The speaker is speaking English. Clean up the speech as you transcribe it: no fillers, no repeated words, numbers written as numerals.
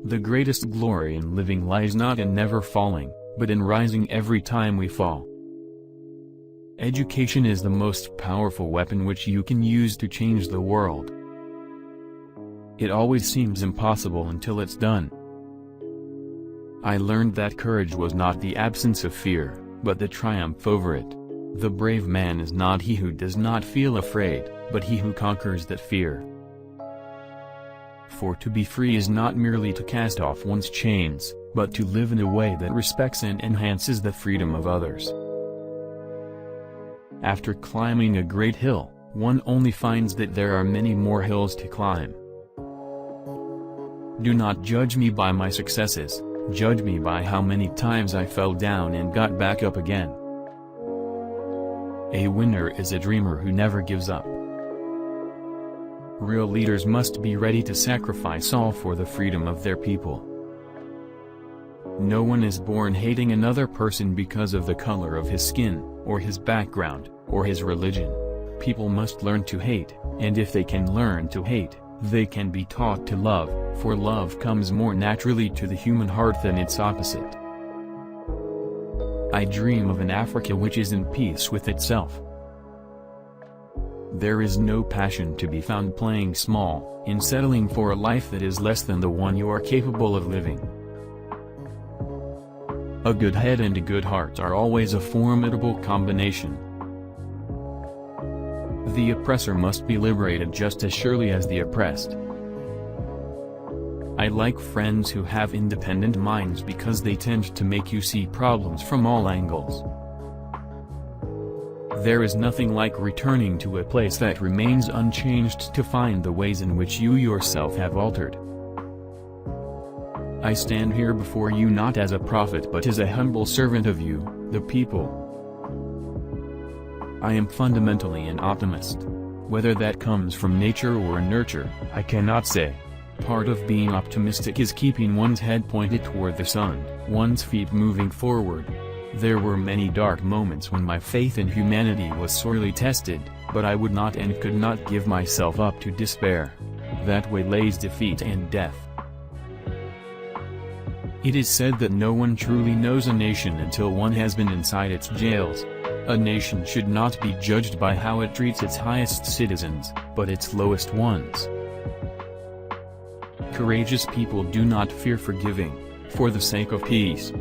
The greatest glory in living lies not in never falling, but in rising every time we fall. Education is the most powerful weapon which you can use to change the world. It always seems impossible until it's done. I learned that courage was not the absence of fear, but the triumph over it. The brave man is not he who does not feel afraid, but he who conquers that fear. For to be free is not merely to cast off one's chains, but to live in a way that respects and enhances the freedom of others. After climbing a great hill, one only finds that there are many more hills to climb. Do not judge me by my successes, judge me by how many times I fell down and got back up again. A winner is a dreamer who never gives up. Real leaders must be ready to sacrifice all for the freedom of their people. No one is born hating another person because of the color of his skin, or his background, or his religion. People must learn to hate, and if they can learn to hate, they can be taught to love, for love comes more naturally to the human heart than its opposite. I dream of an Africa which is in peace with itself. There is no passion to be found playing small, in settling for a life that is less than the one you are capable of living. A good head and a good heart are always a formidable combination. The oppressor must be liberated just as surely as the oppressed. I like friends who have independent minds because they tend to make you see problems from all angles. There is nothing like returning to a place that remains unchanged to find the ways in which you yourself have altered. I stand here before you not as a prophet but as a humble servant of you, the people. I am fundamentally an optimist. Whether that comes from nature or nurture, I cannot say. Part of being optimistic is keeping one's head pointed toward the sun, one's feet moving forward. There were many dark moments when my faith in humanity was sorely tested, but I would not and could not give myself up to despair. That way lays defeat and death. It is said that no one truly knows a nation until one has been inside its jails. A nation should not be judged by how it treats its highest citizens, but its lowest ones. Courageous people do not fear forgiving, for the sake of peace.